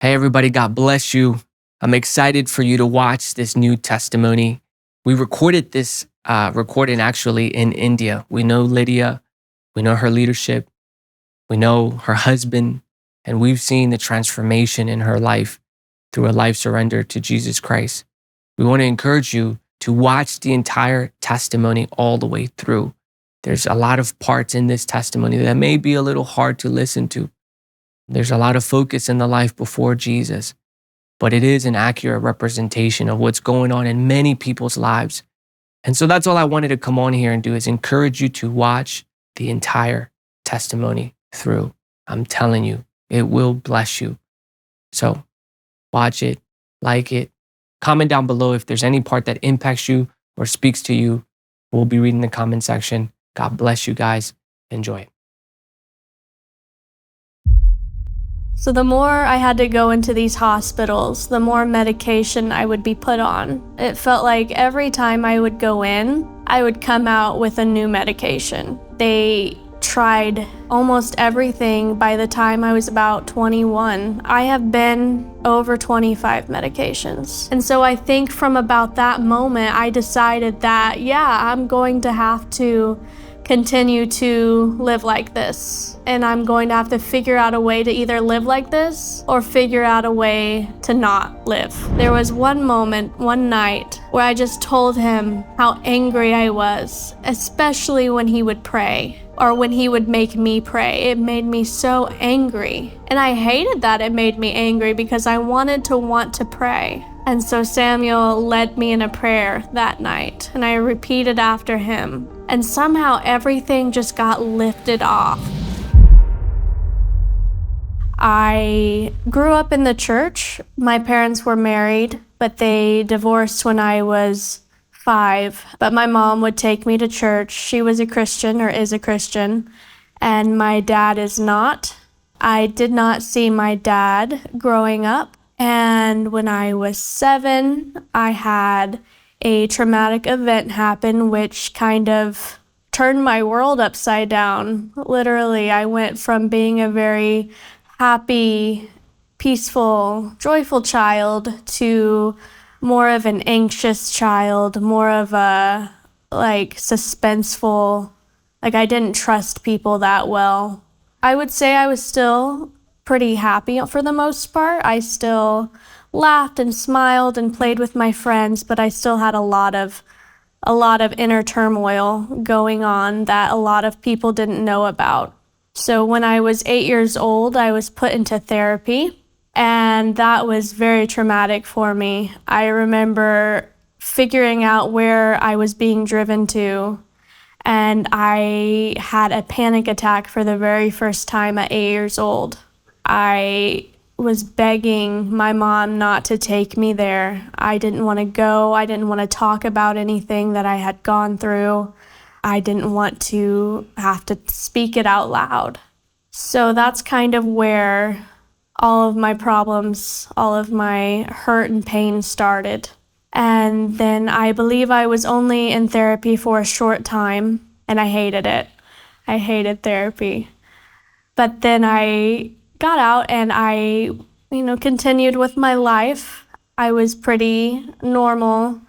Hey, everybody, God bless you. I'm excited for you to watch this new testimony. We recorded this recording actually in India. We know Lydia, we know her leadership, we know her husband, and we've seen the transformation in her life through a life surrender to Jesus Christ. We want to encourage you to watch the entire testimony all the way through. There's a lot of parts in this testimony that may be a little hard to listen to. There's a lot of focus in the life before Jesus, but it is an accurate representation of what's going on in many people's lives. And so that's all I wanted to come on here and do, is encourage you to watch the entire testimony through. I'm telling you, it will bless you. So watch it, like it, comment down below if there's any part that impacts you or speaks to you. We'll be reading the comment section. God bless you guys. Enjoy. So the more I had to go into these hospitals, the more medication I would be put on. It felt like every time I would go in, I would come out with a new medication. They tried almost everything by the time I was about 21. I have been over 25 medications. And so I think from about that moment, I decided that, yeah, I'm going to have to continue to live like this. And I'm going to have to figure out a way to either live like this or figure out a way to not live. There was one moment, one night, where I just told him how angry I was, especially when he would pray or when he would make me pray. It made me so angry. And I hated that it made me angry because I wanted to want to pray. And so Samuel led me in a prayer that night, and I repeated after him. And somehow everything just got lifted off. I grew up in the church. My parents were married, but they divorced when I was 5. But my mom would take me to church. She was a Christian, or is a Christian, and my dad is not. I did not see my dad growing up. And when I was 7, I had a traumatic event happen, which kind of turned my world upside down. Literally, I went from being a very happy, peaceful, joyful child to more of an anxious child, more of a suspenseful, I didn't trust people that well. I would say I was still pretty happy for the most part. I still laughed and smiled and played with my friends, but I still had a lot of inner turmoil going on that a lot of people didn't know about. So when I was 8 years old, I was put into therapy, and that was very traumatic for me. I remember figuring out where I was being driven to, and I had a panic attack for the very first time at 8 years old. I was begging my mom not to take me there. I didn't want to go. I didn't want to talk about anything that I had gone through. I didn't want to have to speak it out loud. So that's kind of where all of my problems, all of my hurt and pain started. And then I believe I was only in therapy for a short time, and I hated it. I hated therapy. But then I got out and I, continued with my life. I was pretty normal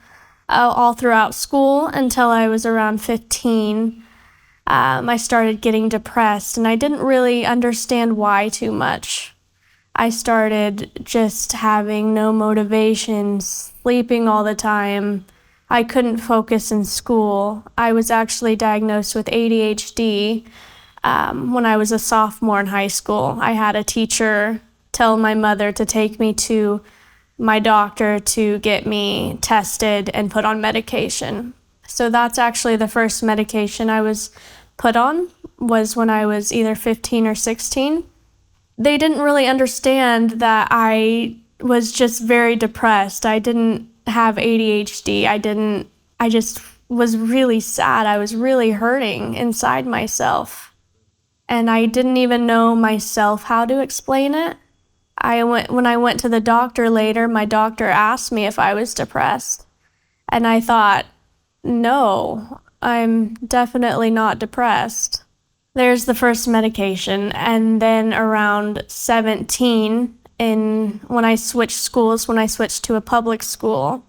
all throughout school until I was around 15. I started getting depressed, and I didn't really understand why too much. I started just having no motivation, sleeping all the time. I couldn't focus in school. I was actually diagnosed with ADHD when I was a sophomore in high school. I had a teacher tell my mother to take me to my doctor to get me tested and put on medication. So that's actually the first medication I was put on, was when I was either 15 or 16. They didn't really understand that I was just very depressed. I didn't have ADHD. I just was really sad. I was really hurting inside myself. And I didn't even know myself how to explain it. When I went to the doctor later, my doctor asked me if I was depressed. And I thought, no, I'm definitely not depressed. There's the first medication. And then around 17 when I switched schools, when I switched to a public school,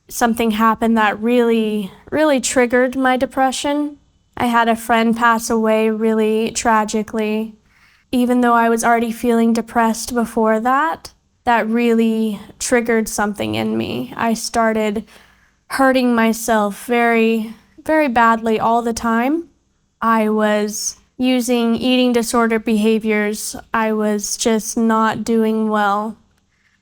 something happened that really, really triggered my depression. I had a friend pass away really tragically. Even though I was already feeling depressed before that, that really triggered something in me. I started hurting myself very, very badly all the time. I was using eating disorder behaviors. I was just not doing well.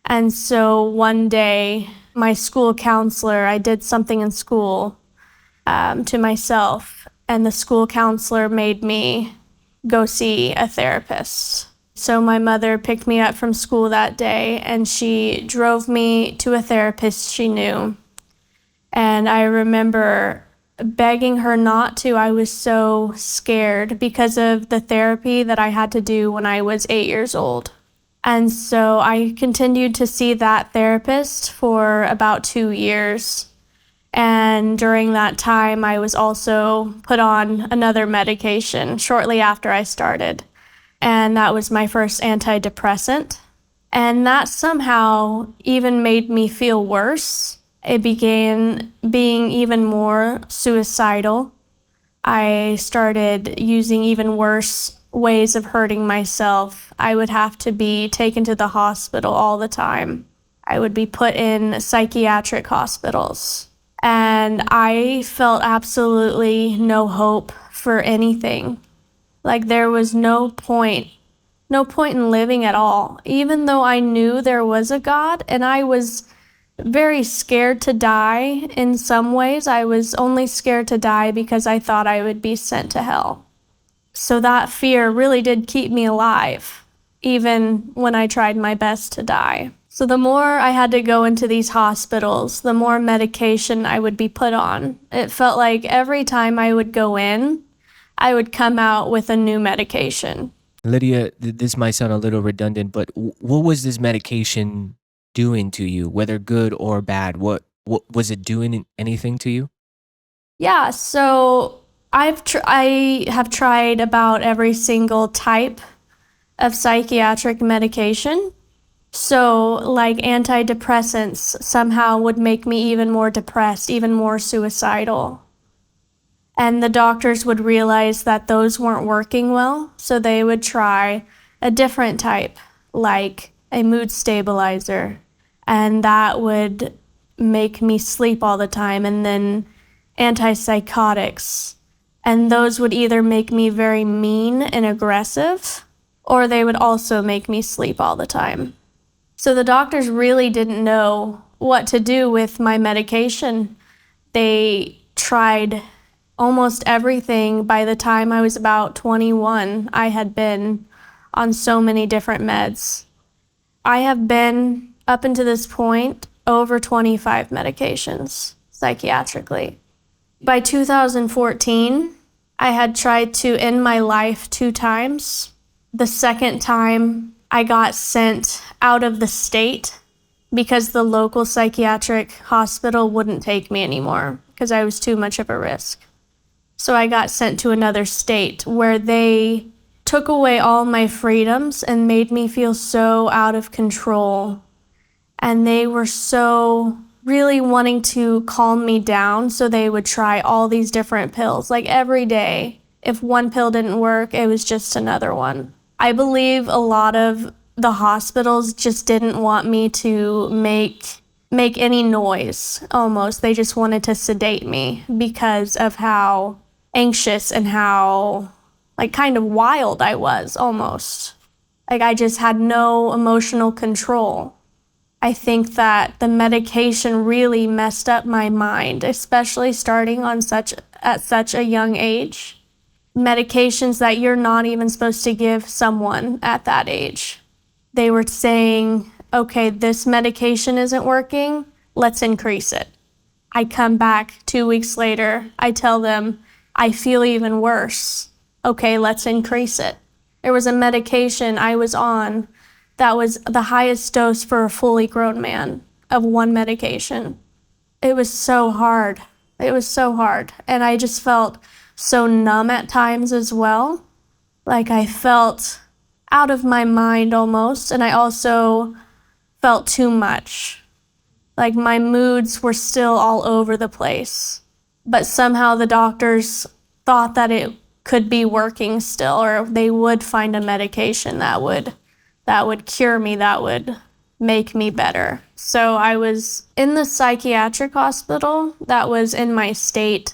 And so one day, my school counselor, I did something in school to myself, and the school counselor made me go see a therapist. So my mother picked me up from school that day, and she drove me to a therapist she knew. And I remember begging her not to. I was so scared because of the therapy that I had to do when I was 8 years old. And so I continued to see that therapist for about 2 years. And during that time, I was also put on another medication shortly after I started. And that was my first antidepressant. And that somehow even made me feel worse. It began being even more suicidal. I started using even worse ways of hurting myself. I would have to be taken to the hospital all the time. I would be put in psychiatric hospitals. And I felt absolutely no hope for anything. Like there was no point in living at all. Even though I knew there was a God, and I was very scared to die in some ways. I was only scared to die because I thought I would be sent to hell. So that fear really did keep me alive, even when I tried my best to die. So the more I had to go into these hospitals, the more medication I would be put on. It felt like every time I would go in, I would come out with a new medication. Lydia, this might sound a little redundant, but what was this medication doing to you, whether good or bad? What was it doing anything to you? Yeah, so I have tried about every single type of psychiatric medication. So like antidepressants somehow would make me even more depressed, even more suicidal. And the doctors would realize that those weren't working well, so they would try a different type, like a mood stabilizer, and that would make me sleep all the time, and then antipsychotics. And those would either make me very mean and aggressive, or they would also make me sleep all the time. So the doctors really didn't know what to do with my medication. They tried almost everything. By the time I was about 21, I had been on so many different meds. I have been, up until this point, over 25 medications psychiatrically. By 2014, I had tried to end my life 2 times. The second time, I got sent out of the state because the local psychiatric hospital wouldn't take me anymore because I was too much of a risk. So I got sent to another state where they took away all my freedoms and made me feel so out of control. And they were so really wanting to calm me down, so they would try all these different pills, like every day. If one pill didn't work, it was just another one. I believe a lot of the hospitals just didn't want me to make any noise, almost. They just wanted to sedate me because of how anxious and how, like, kind of wild I was, almost. Like, I just had no emotional control. I think that the medication really messed up my mind, especially starting at such a young age. Medications that you're not even supposed to give someone at that age. They were saying, okay, this medication isn't working, let's increase it. I come back 2 weeks later, I tell them, I feel even worse. Okay, let's increase it. There was a medication I was on that was the highest dose for a fully grown man of one medication. It was so hard. It was so hard. And I just felt so numb at times as well. Like I felt out of my mind almost. And I also felt too much. Like my moods were still all over the place. But somehow the doctors thought that it could be working still, or they would find a medication that would cure me, that would make me better. So I was in the psychiatric hospital that was in my state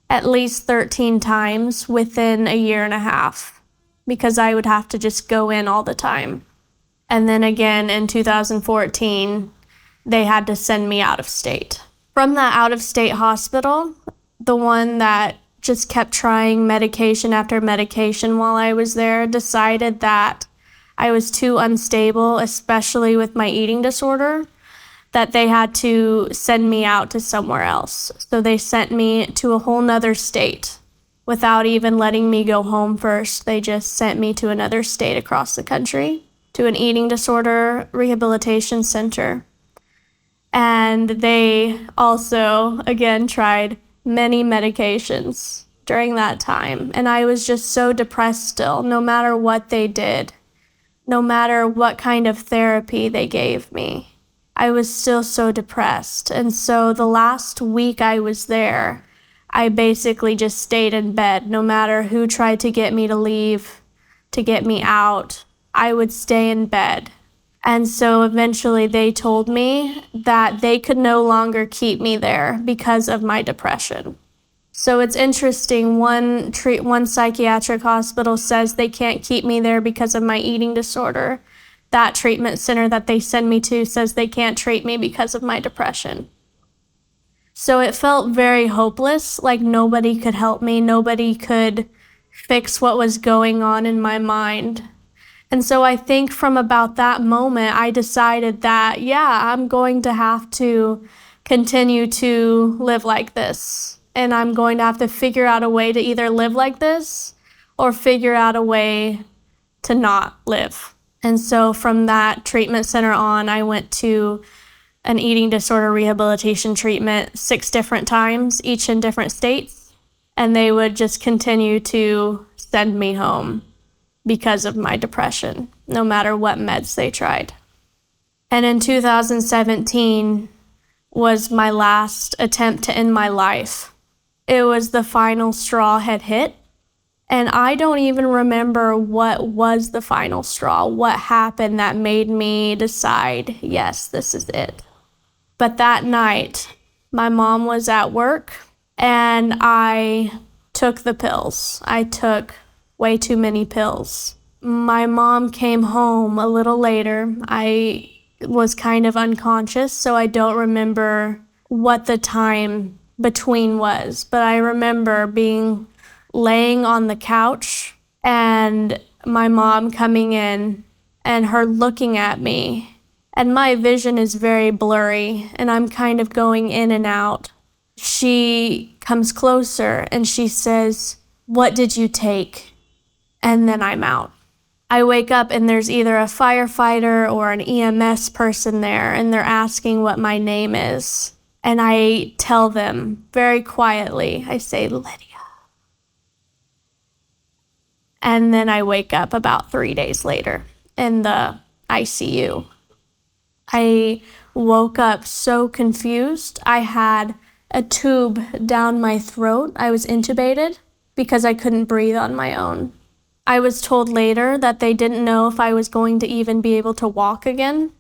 at least 13 times within a year and a half, because I would have to just go in all the time. And then again in 2014, they had to send me out of state. From that out of state hospital, the one that just kept trying medication after medication while I was there, decided that I was too unstable, especially with my eating disorder, that they had to send me out to somewhere else. So they sent me to a whole nother state without even letting me go home first. They just sent me to another state across the country, to an eating disorder rehabilitation center. And they also, again, tried many medications during that time. And I was just so depressed still, no matter what they did, no matter what kind of therapy they gave me. I was still so depressed. And so the last week I was there, I basically just stayed in bed. No matter who tried to get me to leave, to get me out, I would stay in bed. And so eventually they told me that they could no longer keep me there because of my depression. So it's interesting, one psychiatric hospital says they can't keep me there because of my eating disorder. That treatment center that they send me to says they can't treat me because of my depression. So it felt very hopeless, like nobody could help me, nobody could fix what was going on in my mind. And so I think from about that moment, I decided that, yeah, I'm going to have to continue to live like this. And I'm going to have to figure out a way to either live like this or figure out a way to not live. And so from that treatment center on, I went to an eating disorder rehabilitation treatment 6 different times, each in different states. And they would just continue to send me home because of my depression, no matter what meds they tried. And in 2017 was my last attempt to end my life. It was the final straw had hit, and I don't even remember what was the final straw, what happened that made me decide, yes, this is it. But that night, my mom was at work, and I took the pills. I took way too many pills. My mom came home a little later. I was kind of unconscious, so I don't remember what the time between was, but I remember laying on the couch and my mom coming in and her looking at me, and my vision is very blurry and I'm kind of going in and out. She comes closer and she says, "What did you take?" And then I'm out. I wake up and there's either a firefighter or an EMS person there, and they're asking what my name is. And I tell them very quietly, I say, "Lydia." And then I wake up about 3 days later in the ICU. I woke up so confused. I had a tube down my throat. I was intubated because I couldn't breathe on my own. I was told later that they didn't know if I was going to even be able to walk again.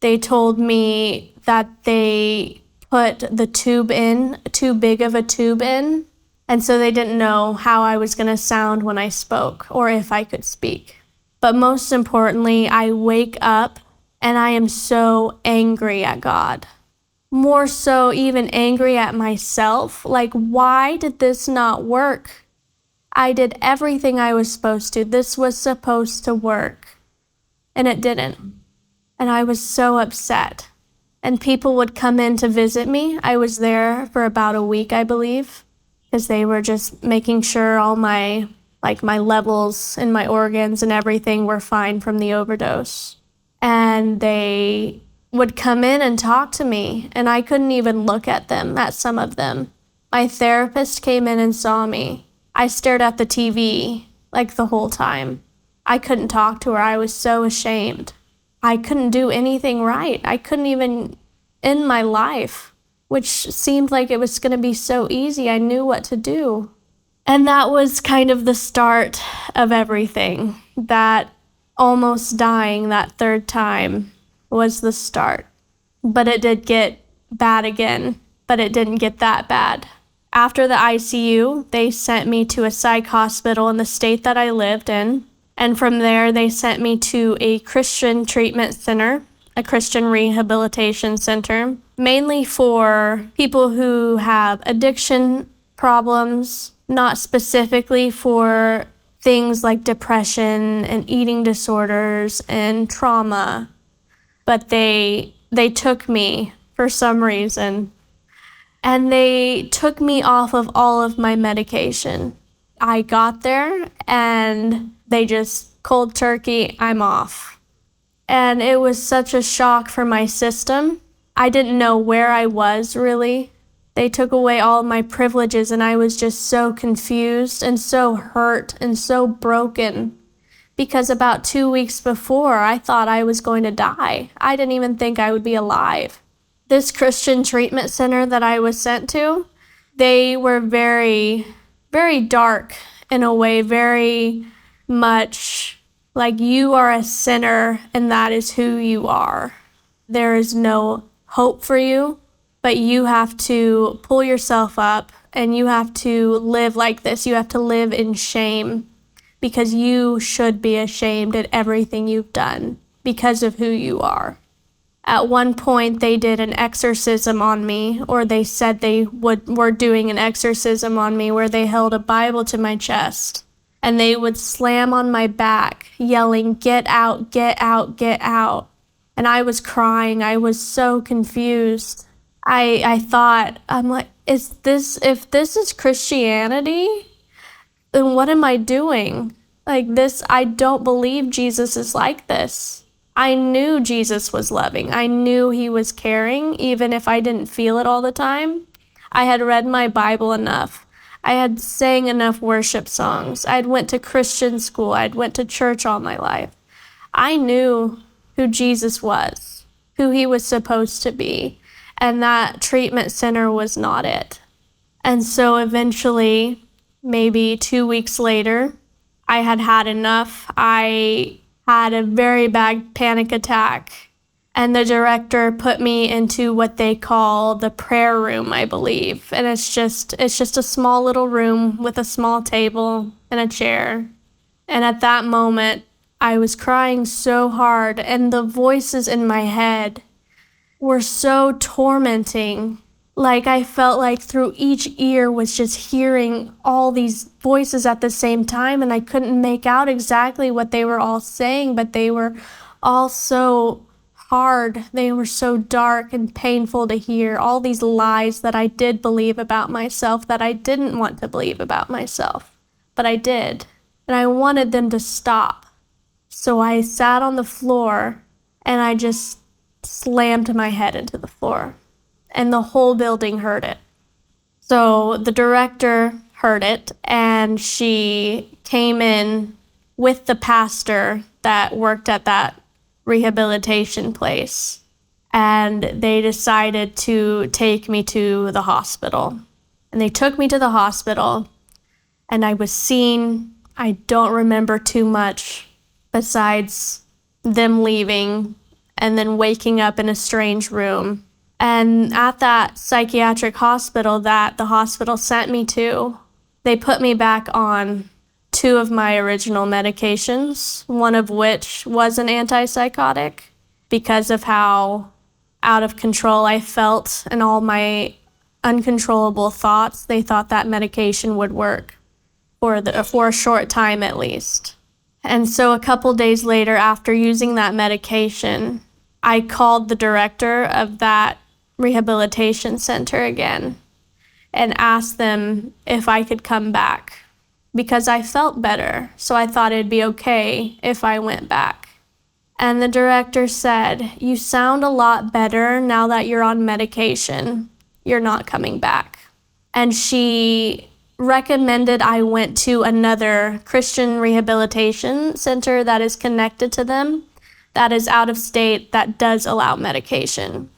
They told me that they put the tube in, too big of a tube in, and so they didn't know how I was going to sound when I spoke or if I could speak. But most importantly, I wake up and I am so angry at God. More so even angry at myself. Like, why did this not work? I did everything I was supposed to. This was supposed to work, and it didn't. And I was so upset. And people would come in to visit me. I was there for about a week, I believe, because they were just making sure all my levels in my organs and everything were fine from the overdose. And they would come in and talk to me, and I couldn't even look at them, at some of them. My therapist came in and saw me. I stared at the TV like the whole time. I couldn't talk to her. I was so ashamed. I couldn't do anything right. I couldn't even end my life, which seemed like it was going to be so easy. I knew what to do. And that was kind of the start of everything. That almost dying that third time was the start. But it did get bad again, but it didn't get that bad. After the ICU, they sent me to a psych hospital in the state that I lived in. And from there, they sent me to a Christian treatment center, a Christian rehabilitation center, mainly for people who have addiction problems, not specifically for things like depression and eating disorders and trauma. But they took me for some reason, and they took me off of all of my medication. I got there and they just cold turkey, I'm off. And it was such a shock for my system. I didn't know where I was really. They took away all of my privileges and I was just so confused and so hurt and so broken. Because about 2 weeks before, I thought I was going to die. I didn't even think I would be alive. This Christian treatment center that I was sent to, they were very, very dark in a way, very much like you are a sinner and that is who you are. There is no hope for you, but you have to pull yourself up and you have to live like this. You have to live in shame because you should be ashamed at everything you've done because of who you are. At one point, they did an exorcism on me, or they said they were doing an exorcism on me where they held a Bible to my chest, and they would slam on my back, yelling, "Get out, get out, get out." And I was crying. I was so confused. I thought, I'm like, if this is Christianity, then what am I doing? Like this, I don't believe Jesus is like this. I knew Jesus was loving. I knew he was caring, even if I didn't feel it all the time. I had read my Bible enough. I had sang enough worship songs. I'd went to Christian school. I'd went to church all my life. I knew who Jesus was, who he was supposed to be, and that treatment center was not it. And so eventually, maybe 2 weeks later, I had had enough. I had a very bad panic attack, and the director put me into what they call the prayer room, I believe. And it's just a small little room with a small table and a chair. And at that moment, I was crying so hard, and the voices in my head were so tormenting. Like I felt like through each ear was just hearing all these voices at the same time, and I couldn't make out exactly what they were all saying, but they were all so hard. They were so dark and painful to hear. All these lies that I did believe about myself that I didn't want to believe about myself, but I did. And I wanted them to stop. So I sat on the floor and I just slammed my head into the floor. And the whole building heard it. So the director heard it, and she came in with the pastor that worked at that rehabilitation place, and they decided to take me to the hospital. And they took me to the hospital, and I was seen. I don't remember too much besides them leaving and then waking up in a strange room. And at that psychiatric hospital that the hospital sent me to, they put me back on 2 of my original medications, one of which was an antipsychotic because of how out of control I felt and all my uncontrollable thoughts. They thought that medication would work for a short time at least. And so a couple days later, after using that medication, I called the director of that rehabilitation center again and asked them if I could come back because I felt better. So I thought it'd be okay if I went back. And the director said, "You sound a lot better now that you're on medication. You're not coming back." And she recommended I went to another Christian rehabilitation center that is connected to them that is out of state that does allow medication.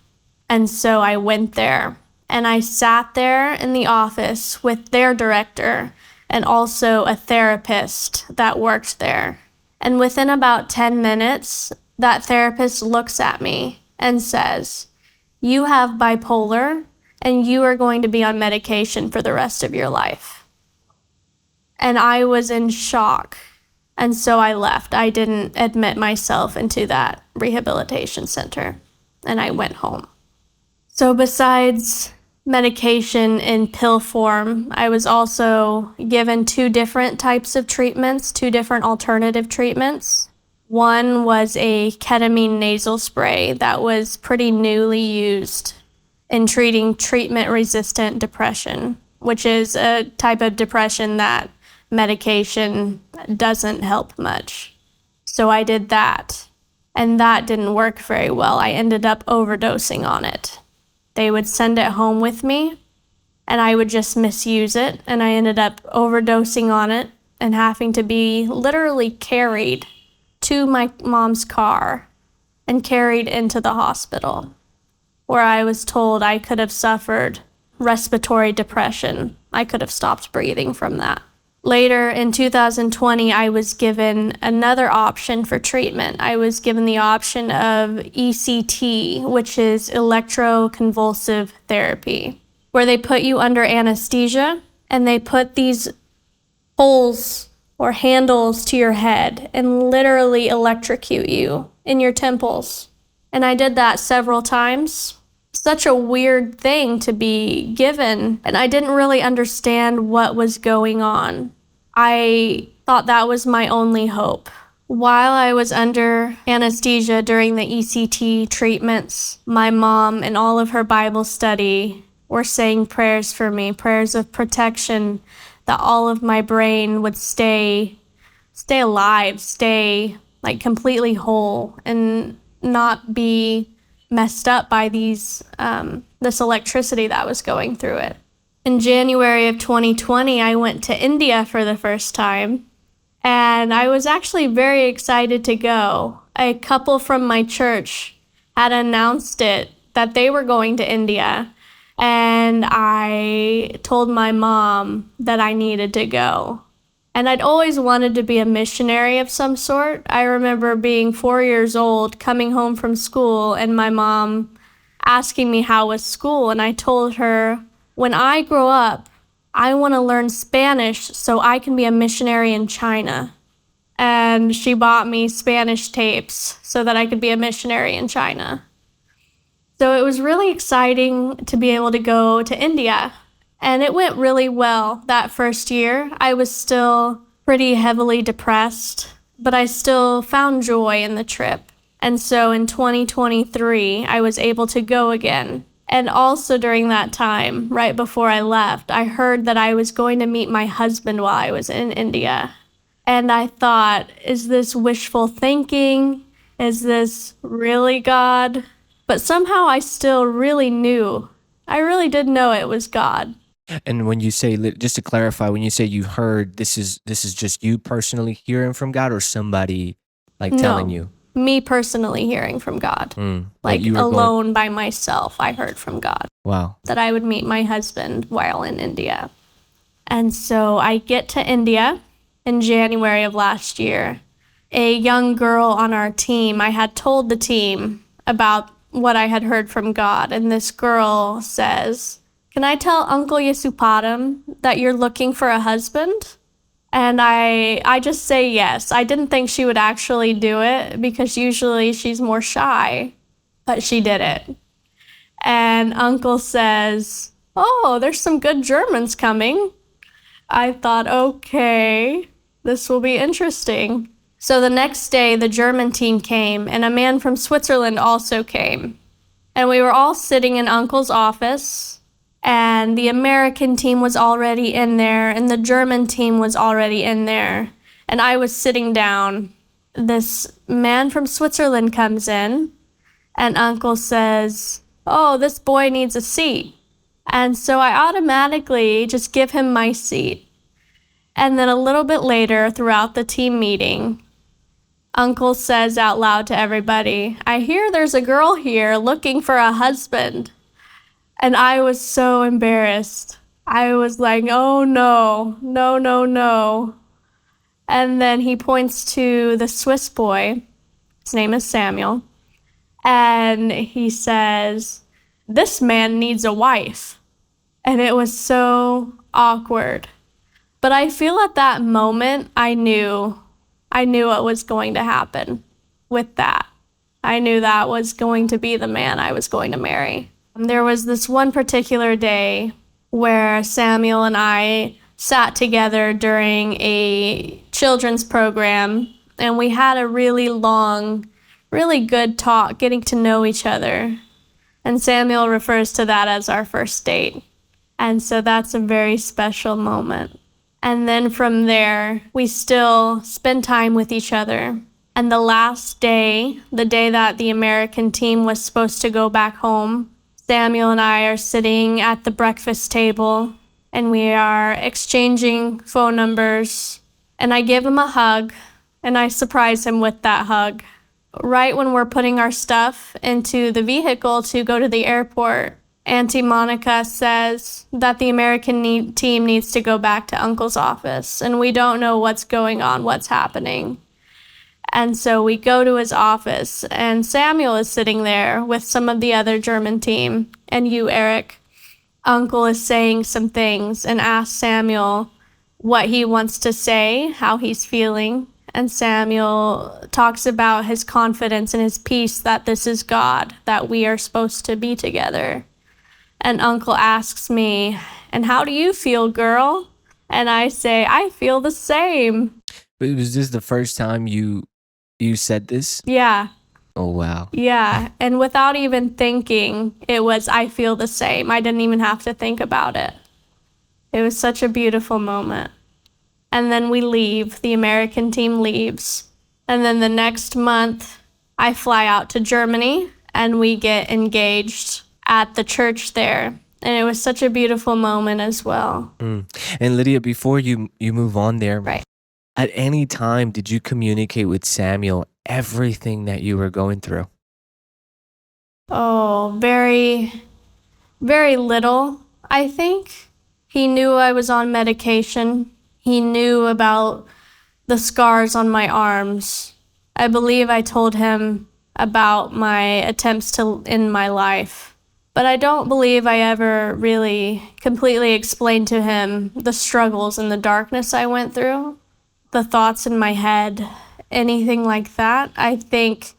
And so I went there, and I sat there in the office with their director and also a therapist that worked there. And within about 10 minutes, that therapist looks at me and says, "You have bipolar, and you are going to be on medication for the rest of your life." And I was in shock. And so I left. I didn't admit myself into that rehabilitation center, and I went home. So besides medication in pill form, I was also given 2 different types of treatments, 2 different alternative treatments. One was a ketamine nasal spray that was pretty newly used in treating treatment-resistant depression, which is a type of depression that medication doesn't help much. So I did that, and that didn't work very well. I ended up overdosing on it. They would send it home with me, and I would just misuse it, and I ended up overdosing on it and having to be literally carried to my mom's car and carried into the hospital, where I was told I could have suffered respiratory depression. I could have stopped breathing from that. Later in 2020, I was given another option for treatment. I was given the option of ECT, which is electroconvulsive therapy, where they put you under anesthesia and they put these holes or handles to your head and literally electrocute you in your temples. And I did that several times. Such a weird thing to be given, and I didn't really understand what was going on. I thought that was my only hope. While I was under anesthesia during the ECT treatments, my mom and all of her Bible study were saying prayers for me, prayers of protection, that all of my brain would stay alive, stay like completely whole and not be messed up by this electricity that was going through it. In January of 2020, I went to India for the first time, and I was actually very excited to go. A couple from my church had announced it, that they were going to India, and I told my mom that I needed to go. And I'd always wanted to be a missionary of some sort. I remember being 4 years old, coming home from school, and my mom asking me how was school, and I told her, when I grow up, I want to learn Spanish so I can be a missionary in China. And she bought me Spanish tapes so that I could be a missionary in China. So it was really exciting to be able to go to India. And it went really well that first year. I was still pretty heavily depressed, but I still found joy in the trip. And so in 2023, I was able to go again. And also during that time, right before I left, I heard that I was going to meet my husband while I was in India. And I thought, is this wishful thinking? Is this really God? But somehow I still really knew. I really did know it was God. And when you say, just to clarify, when you say you heard, this is just you personally hearing from God, or somebody like telling you? Me personally hearing from God. Like you were alone by myself, I heard from God. Wow. That I would meet my husband while in India. And so I get to India in January of last year. A young girl on our team, I had told the team about what I had heard from God. And this girl says, "Can I tell Uncle Yasupadam that you're looking for a husband?" And I just say yes. I didn't think she would actually do it because usually she's more shy, but she did it. And Uncle says, "Oh, there's some good Germans coming." I thought, okay, this will be interesting. So the next day, the German team came, and a man from Switzerland also came. And we were all sitting in Uncle's office, and the American team was already in there, and the German team was already in there. And I was sitting down. This man from Switzerland comes in, and Uncle says, "Oh, this boy needs a seat." And so I automatically just give him my seat. And then a little bit later, throughout the team meeting, Uncle says out loud to everybody, "I hear there's a girl here looking for a husband." And I was so embarrassed. I was like, "Oh no, no, no, no." And then he points to the Swiss boy. His name is Samuel. And he says, "This man needs a wife." And it was so awkward. But I feel at that moment, I knew what was going to happen with that. I knew that was going to be the man I was going to marry. There was this one particular day where Samuel and I sat together during a children's program, and we had a really long, really good talk, getting to know each other. And Samuel refers to that as our first date. And so that's a very special moment. And then from there, we still spend time with each other. And the last day, the day that the American team was supposed to go back home, Samuel and I are sitting at the breakfast table, and we are exchanging phone numbers. And I give him a hug, and I surprise him with that hug. Right when we're putting our stuff into the vehicle to go to the airport, Auntie Monica says that the American team needs to go back to Uncle's office, and we don't know what's going on, what's happening. And so we go to his office, and Samuel is sitting there with some of the other German team, and you, Eric. Uncle is saying some things and asks Samuel what he wants to say, how he's feeling. And Samuel talks about his confidence and his peace that this is God, that we are supposed to be together. And Uncle asks me, "And how do you feel, girl?" And I say, "I feel the same." But was this the first time you said this? Yeah. Oh, wow. Yeah. And without even thinking, it was, "I feel the same." I didn't even have to think about it. It was such a beautiful moment. And then we leave. The American team leaves. And then the next month, I fly out to Germany, and we get engaged at the church there. And it was such a beautiful moment as well. And Lydia, before you move on there, Right. at any time did you communicate with Samuel everything that you were going through? Oh, very, very little, I think. He knew I was on medication. He knew about the scars on my arms. I believe I told him about my attempts to end my life. But I don't believe I ever really completely explained to him the struggles and the darkness I went through, the thoughts in my head, anything like that. I think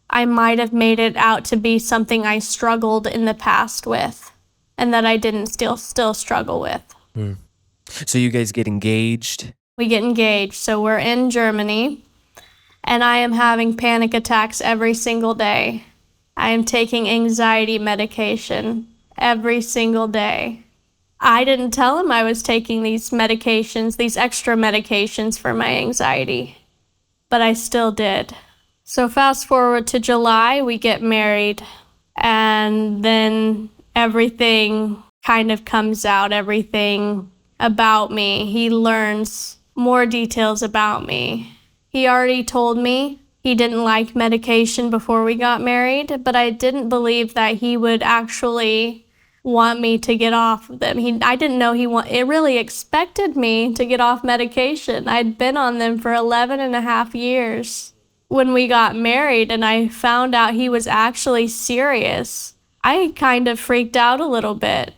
I might have made it out to be something I struggled in the past with, and that I didn't still struggle with. So you guys get engaged? We get engaged, so we're in Germany, and I am having panic attacks every single day. I am taking anxiety medication every single day. I didn't tell him I was taking these medications, these extra medications for my anxiety, but I still did. So fast forward to July, we get married, and then everything kind of comes out, everything about me. He learns more details about me. He already told me he didn't like medication before we got married, but I didn't believe that he would actually want me to get off them. I didn't know it really expected me to get off medication. I'd been on them for 11 and a half years. When we got married and I found out he was actually serious, I kind of freaked out a little bit.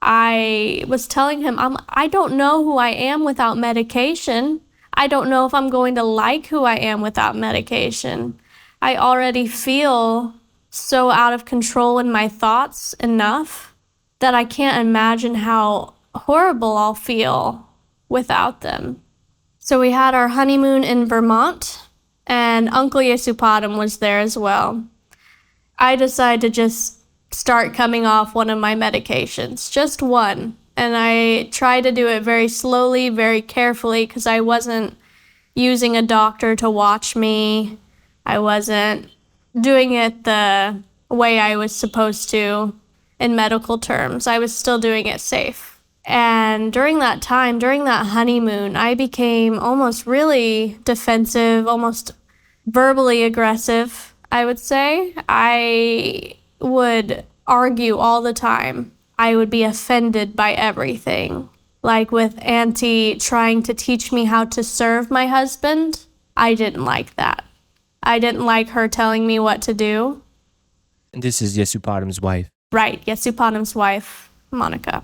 I was telling him, I don't know who I am without medication. I don't know if I'm going to like who I am without medication. I already feel so out of control in my thoughts enough that I can't imagine how horrible I'll feel without them. So we had our honeymoon in Vermont, and Uncle Yesupadam was there as well. I decided to just start coming off one of my medications, just one. And I tried to do it very slowly, very carefully, because I wasn't using a doctor to watch me. I wasn't doing it the way I was supposed to in medical terms. I was still doing it safe. And during that time, during that honeymoon, I became almost really defensive, almost verbally aggressive, I would say. I would argue all the time. I would be offended by everything. Like with Auntie trying to teach me how to serve my husband, I didn't like that. I didn't like her telling me what to do. And this is Yesupadam's wife. Right, Yesupadam's wife, Monica.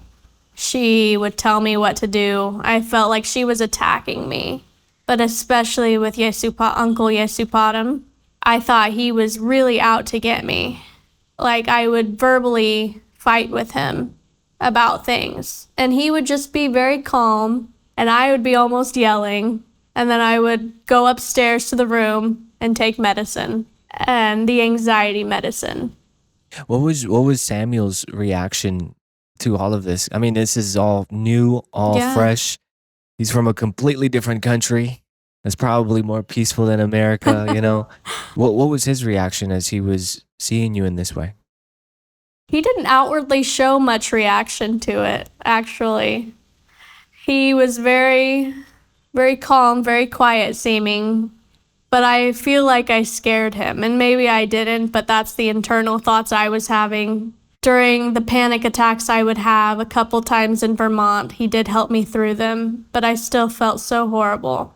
She would tell me what to do. I felt like she was attacking me. But especially with Uncle Yesupadam, I thought he was really out to get me. Like I would verbally fight with him about things. And he would just be very calm, and I would be almost yelling. And then I would go upstairs to the room and take medicine, and the anxiety medicine. What was Samuel's reaction to all of this? I mean, this is all new, all fresh. He's from a completely different country. That's probably more peaceful than America, you know? What was his reaction as he was seeing you in this way? He didn't outwardly show much reaction to it, actually. He was very, very calm, very quiet seeming, but I feel like I scared him, and maybe I didn't, but that's the internal thoughts I was having. During the panic attacks I would have a couple times in Vermont, he did help me through them, but I still felt so horrible.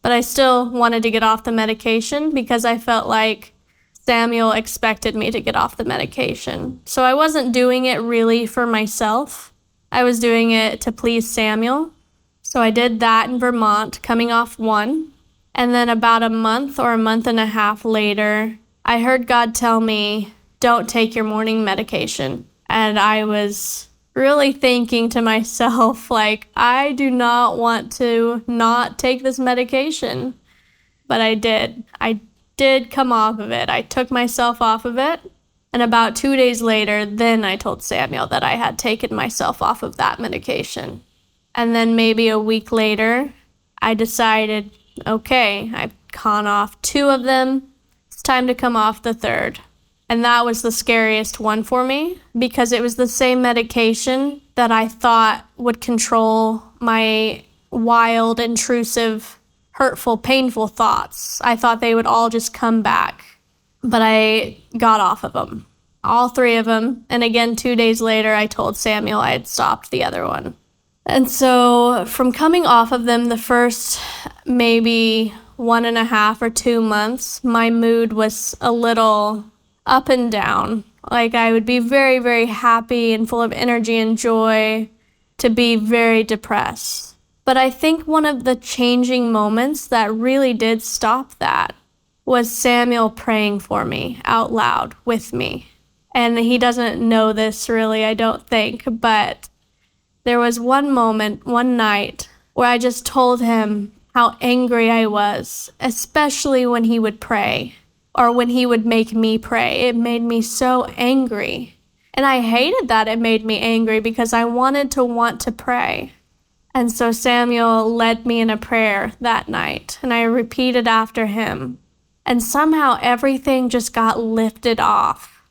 But I still wanted to get off the medication because I felt like Samuel expected me to get off the medication. So I wasn't doing it really for myself. I was doing it to please Samuel. So I did that in Vermont, coming off one. And then about a month or a month and a half later, I heard God tell me, don't take your morning medication. And I was really thinking to myself, like, I do not want to not take this medication. But I did. I did come off of it. I took myself off of it. And about 2 days later, then I told Samuel that I had taken myself off of that medication. And then maybe a week later, I decided, okay, I've gone off 2 of them. It's time to come off the 3rd. And that was the scariest one for me because it was the same medication that I thought would control my wild, intrusive, hurtful, painful thoughts. I thought they would all just come back, but I got off of them, all 3 of them. And again, 2 days later, I told Samuel I had stopped the other one. And so from coming off of them, the first maybe 1.5 or 2 months, my mood was a little up and down. Like I would be very, very happy and full of energy and joy to be very depressed. But I think one of the changing moments that really did stop that was Samuel praying for me out loud with me. And he doesn't know this really, I don't think, but there was one moment, one night, where I just told him how angry I was, especially when he would pray. Or when he would make me pray. It made me so angry. And I hated that it made me angry because I wanted to want to pray. And so Samuel led me in a prayer that night, and I repeated after him. And somehow everything just got lifted off.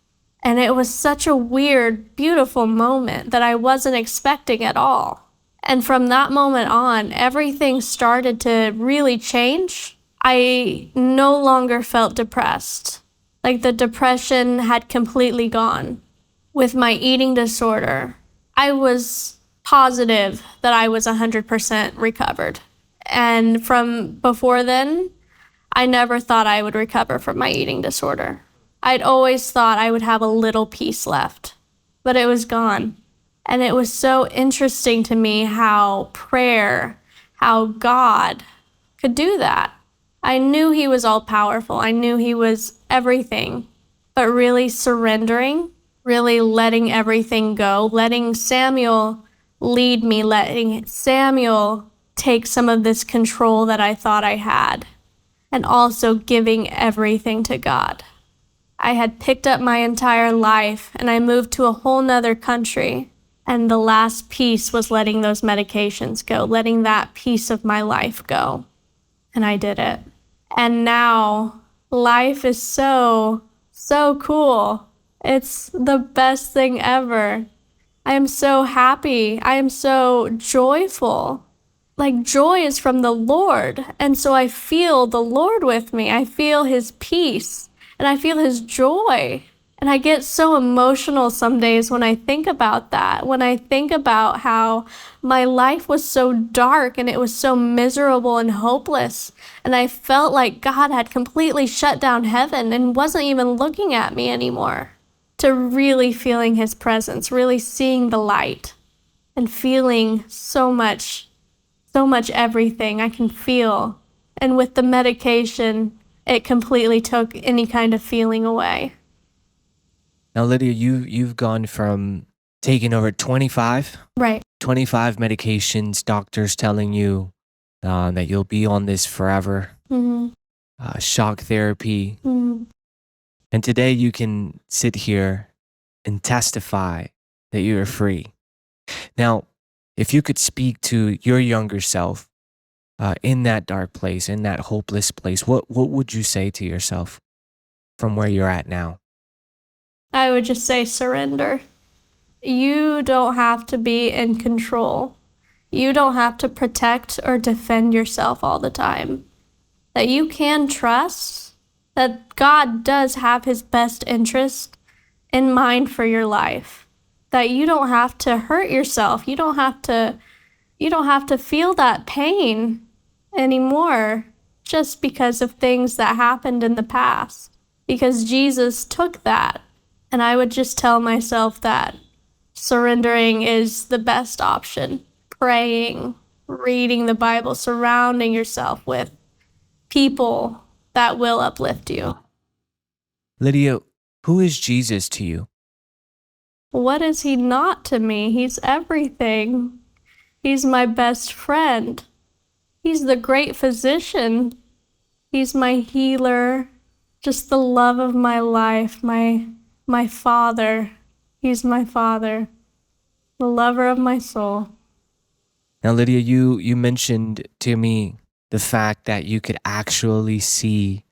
And it was such a weird, beautiful moment that I wasn't expecting at all. And from that moment on, everything started to really change. I no longer felt depressed. Like the depression had completely gone. With my eating disorder, I was positive that I was 100% recovered. And from before then, I never thought I would recover from my eating disorder. I'd always thought I would have a little piece left, but it was gone. And it was so interesting to me how prayer, how God could do that. I knew he was all powerful. I knew he was everything, but really surrendering, really letting everything go, letting Samuel lead me, letting Samuel take some of this control that I thought I had, and also giving everything to God. I had picked up my entire life and I moved to a whole nother country. And the last piece was letting those medications go, letting that piece of my life go. And I did it. And now life is so cool. It's the best thing ever. I am so happy. I am so joyful. like joy is from the Lord. And so I feel the Lord with me. I feel his peace and I feel his joy. And I get so emotional some days when I think about that, when I think about how my life was so dark and it was so miserable and hopeless. And I felt like God had completely shut down heaven and wasn't even looking at me anymore. To really feeling his presence, really seeing the light and feeling so much everything I can feel. And with the medication, it completely took any kind of feeling away. Now, Lydia, you've gone from taking over 25 Right. medications, doctors telling you that you'll be on this forever, shock therapy. And today you can sit here and testify that you are free. Now, if you could speak to your younger self in that dark place, in that hopeless place, what would you say to yourself from where you're at now? I would just say surrender. You don't have to be in control. You don't have to protect or defend yourself all the time. That you can trust that God does have his best interest in mind for your life. That you don't have to hurt yourself. You don't have to feel that pain anymore just because of things that happened in the past. Because Jesus took that. And I would just tell myself that surrendering is the best option. Praying, reading the Bible, surrounding yourself with people that will uplift you. Lydia, who is Jesus to you? What is he not to me? He's everything. He's my best friend. He's the great physician. He's my healer, just the love of my life, my father. He's my father, the lover of my soul. Now, Lydia, you mentioned to me the fact that you could actually see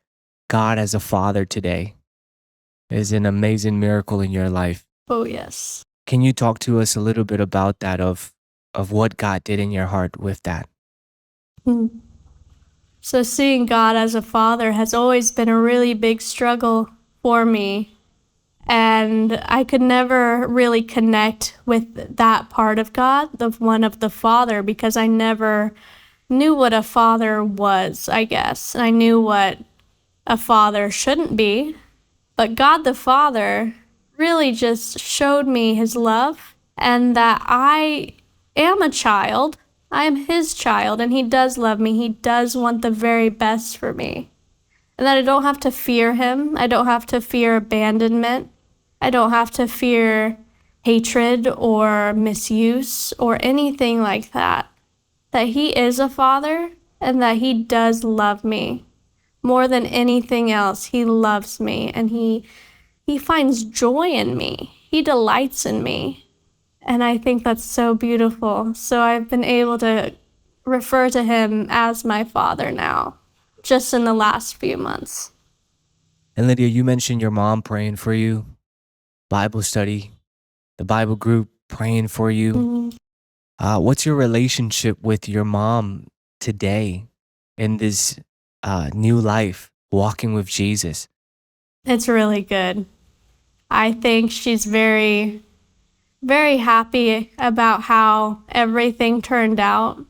God as a father today. It is an amazing miracle in your life. Oh, yes. Can you talk to us a little bit about that, of what God did in your heart with that? So seeing God as a father has always been a really big struggle for me. And I could never really connect with that part of God, the one of the father, because I never knew what a father was, I guess. And I knew what a father shouldn't be. But God the Father really just showed me his love and that I am a child. I am his child, and he does love me. He does want the very best for me. And that I don't have to fear him. I don't have to fear abandonment. I don't have to fear hatred or misuse or anything like that. That he is a father and that he does love me. More than anything else, he loves me and he finds joy in me. He delights in me. And I think that's so beautiful. So I've been able to refer to him as my father now, just in the last few months. And Lydia, you mentioned your mom praying for you, Bible study, the Bible group praying for you. What's your relationship with your mom today in this new life, walking with Jesus? It's really good. I think she's very, very happy about how everything turned out.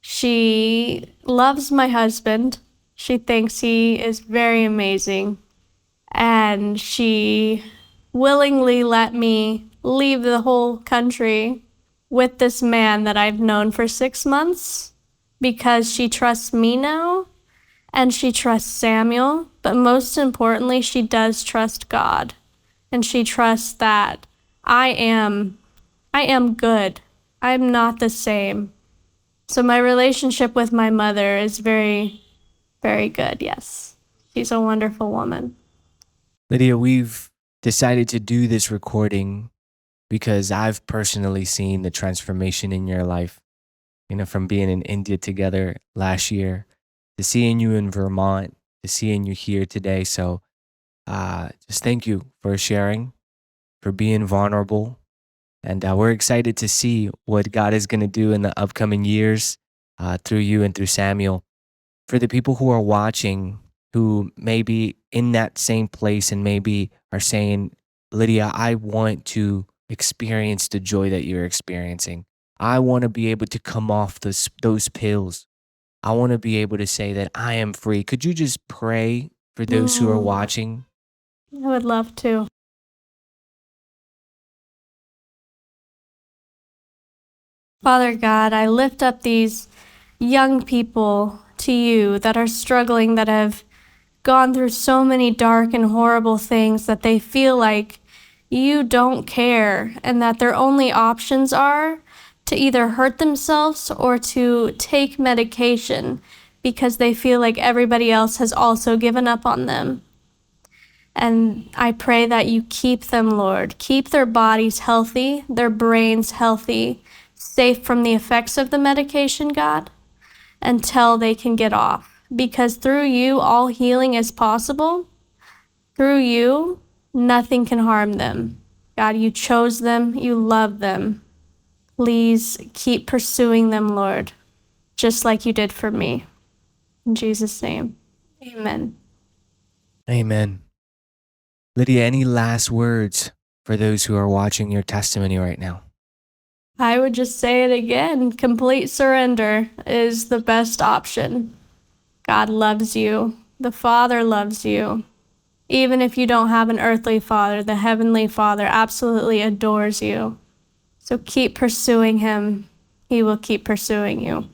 She loves my husband. She thinks he is very amazing. And she willingly let me leave the whole country with this man that I've known for 6 months because she trusts me now and she trusts Samuel. But most importantly, she does trust God. And she trusts that I am good. I'm not the same. So my relationship with my mother is very, very good, yes. She's a wonderful woman. Lydia, we've decided to do this recording because I've personally seen the transformation in your life. From being in India together last year to seeing you in Vermont, to seeing you here today. So just thank you for sharing, for being vulnerable. And we're excited to see what God is going to do in the upcoming years through you and through Samuel. For the people who are watching who may be in that same place and maybe are saying, Lydia, I want to experience the joy that you're experiencing. I want to be able to come off those pills. I want to be able to say that I am free. Could you just pray for those who are Mm, watching? I would love to. Father God, I lift up these young people to you that are struggling, that have gone through so many dark and horrible things that they feel like you don't care and that their only options are to either hurt themselves or to take medication because they feel like everybody else has also given up on them. And I pray that you keep them, Lord. Keep their bodies healthy, their brains healthy, safe from the effects of the medication, God, until they can get off. Because through you, all healing is possible. Through you, nothing can harm them. God, you chose them, you love them. Please keep pursuing them, Lord, just like you did for me. In Jesus' name, amen. Amen. Lydia, any last words for those who are watching your testimony right now? I would just say it again. Complete surrender is the best option. God loves you. The Father loves you. Even if you don't have an earthly father, the Heavenly Father absolutely adores you. So keep pursuing him. He will keep pursuing you.